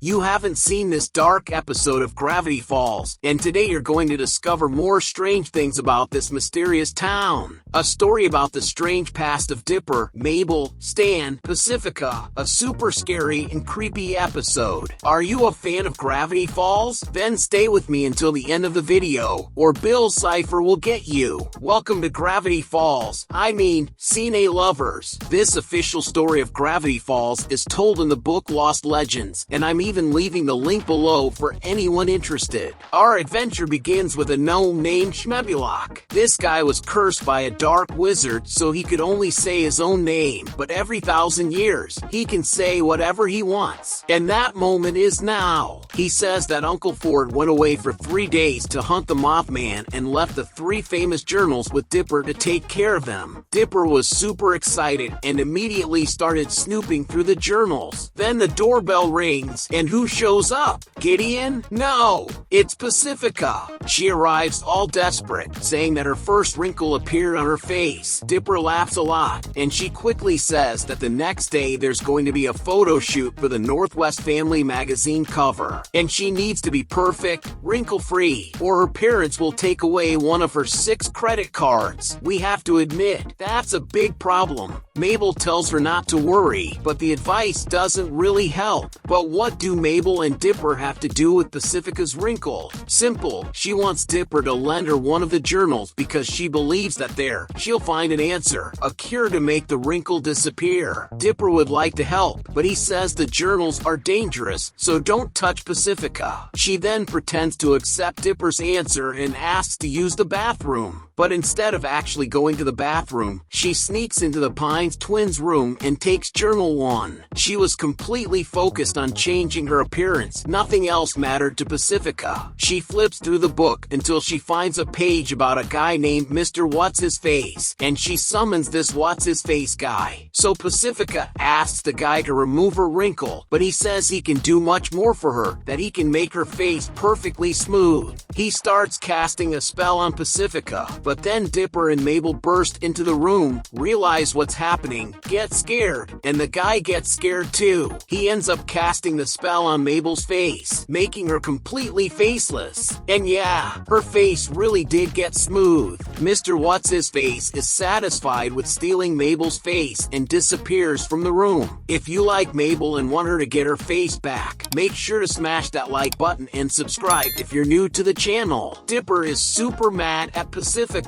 You haven't seen this dark episode of Gravity Falls, and today you're going to discover more strange things about this mysterious town. A story about the strange past of Dipper, Mabel, Stan, Pacifica, a super scary and creepy episode. Are you a fan of Gravity Falls? Then stay with me until the end of the video, or Bill's cipher will get you. Welcome to Gravity Falls, Cine lovers. This official story of Gravity Falls is told in the book Lost Legends, and I'm even leaving the link below for anyone interested. Our adventure begins with a gnome named Schmebulok. This guy was cursed by a dark wizard, so he could only say his own name, but every 1,000 years, he can say whatever he wants. And that moment is now. He says that Uncle Ford went away for 3 days to hunt the Mothman and left the 3 famous journals with Dipper to take care of them. Dipper was super excited and immediately started snooping through the journals. Then the doorbell rings, and who shows up? Gideon? No, it's Pacifica. She arrives all desperate, saying that her first wrinkle appeared on her face. Dipper laughs a lot, and she quickly says that the next day there's going to be a photo shoot for the Northwest Family magazine cover, and she needs to be perfect, wrinkle-free, or her parents will take away one of her 6 credit cards. We have to admit, that's a big problem. Mabel tells her not to worry, but the advice doesn't really help. But what do Mabel and Dipper have to do with Pacifica's wrinkle? Simple, she wants Dipper to lend her one of the journals because she believes that there, she'll find an answer, a cure to make the wrinkle disappear. Dipper would like to help, but he says the journals are dangerous, so don't touch Pacifica. She then pretends to accept Dipper's answer and asks to use the bathroom. But instead of actually going to the bathroom, she sneaks into the Pines twins' room and takes Journal 1. She was completely focused on changing her appearance. Nothing else mattered to Pacifica. She flips through the book until she finds a page about a guy named Mr. What's-His-Face, and she summons this What's-His-Face guy. So Pacifica asks the guy to remove her wrinkle, but he says he can do much more for her, that he can make her face perfectly smooth. He starts casting a spell on Pacifica, but then Dipper and Mabel burst into the room, realize what's happening, get scared, and the guy gets scared too. He ends up casting the spell on Mabel's face, making her completely faceless. And yeah, her face really did get smooth. Mr. What's-His-Face is satisfied with stealing Mabel's face and disappears from the room. If you like Mabel and want her to get her face back, make sure to smash that like button and subscribe if you're new to the channel. Dipper is super mad at Pacifica.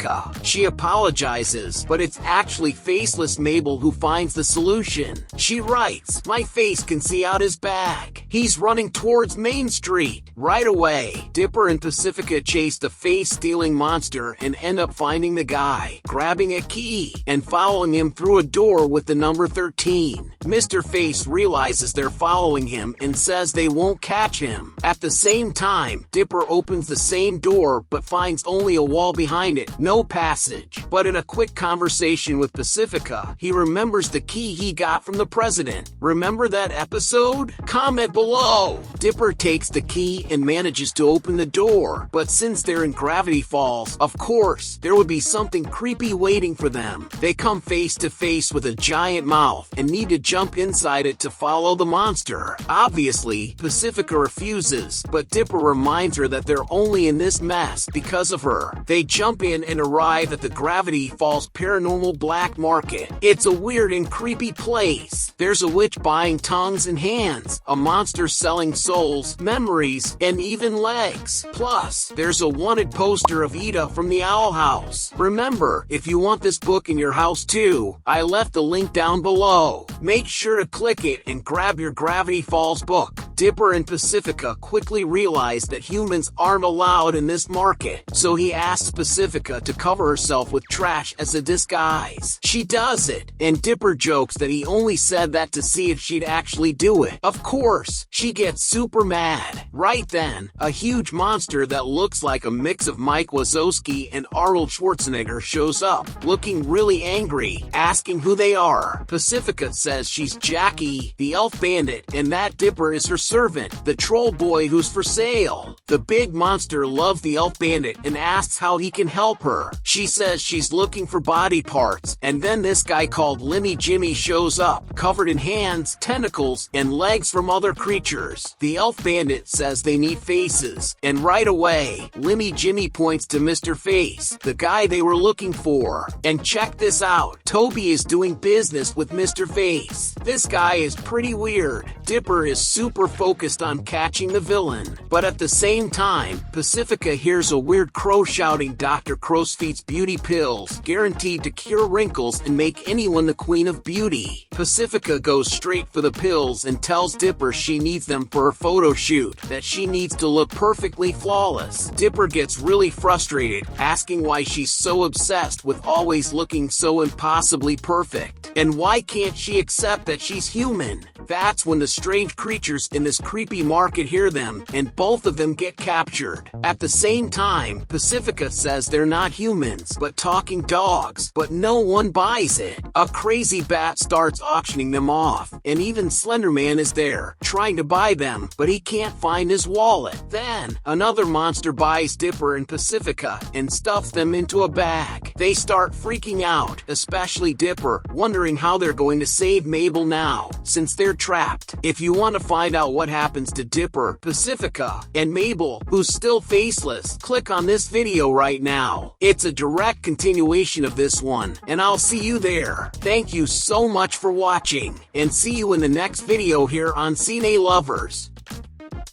She apologizes, but it's actually faceless Mabel who finds the solution. She writes, "My face can see out his bag. He's running towards Main Street." Right away, Dipper and Pacifica chase the face-stealing monster and end up finding the guy, grabbing a key, and following him through a door with the number 13. Mr. Face realizes they're following him and says they won't catch him. At the same time, Dipper opens the same door but finds only a wall behind it, no passage. But in a quick conversation with Pacifica, he remembers the key he got from the president. Remember that episode? Comment below! Dipper takes the key and manages to open the door, but since they're in Gravity Falls, of course, there would be something creepy waiting for them. They come face to face with a giant mouth and need to jump inside it to follow the monster. Obviously, Pacifica refuses, but Dipper reminds her that they're only in this mess because of her. They jump in and arrive at the Gravity Falls Paranormal Black Market. It's a weird and creepy place. There's a witch buying tongues and hands, a monster selling souls, memories, and even legs. Plus, there's a wanted poster of Ida from the Owl House. Remember, if you want this book in your house too, I left the link down below. Make sure to click it and grab your Gravity Falls book. Dipper and Pacifica quickly realize that humans aren't allowed in this market, so he asks Pacifica to cover herself with trash as a disguise. She does it, and Dipper jokes that he only said that to see if she'd actually do it. Of course, she gets super mad. Right then, a huge monster that looks like a mix of Mike Wazowski and Arnold Schwarzenegger shows up, looking really angry, asking who they are. Pacifica says she's Jackie, the elf bandit, and that Dipper is her servant, the troll boy who's for sale. The big monster loves the elf bandit and asks how he can help her. She says she's looking for body parts, and then this guy called Limmy Jimmy shows up, covered in hands, tentacles, and legs from other creatures. The elf bandit says they need faces, and right away, Limmy Jimmy points to Mr. Face, the guy they were looking for. And check this out, Toby is doing business with Mr. Face. This guy is pretty weird. Dipper is super focused on catching the villain, but at the same time, Pacifica hears a weird crow shouting Dr. Crowsfeet's beauty pills, guaranteed to cure wrinkles and make anyone the queen of beauty. Pacifica goes straight for the pills and tells Dipper she needs them for her photo shoot, that she needs to look perfectly flawless. Dipper gets really frustrated, asking why she's so obsessed with always looking so impossibly perfect, and why can't she accept that she's human. That's when the strange creatures in this creepy market hear them, and both of them get captured. At the same time, Pacifica says they're not humans, but talking dogs, but no one buys it. A crazy bat starts auctioning them off, and even Slenderman is there, trying to buy them, but he can't find his wallet. Then, another monster buys Dipper and Pacifica, and stuffs them into a bag. They start freaking out, especially Dipper, wondering how they're going to save Mabel now, since they're trapped. If you want to find out what happens to Dipper, Pacifica, and Mabel, who's still faceless, click on this video right now. It's a direct continuation of this one, and I'll see you there. Thank you so much for watching, and see you in the next video here on Cine Lovers.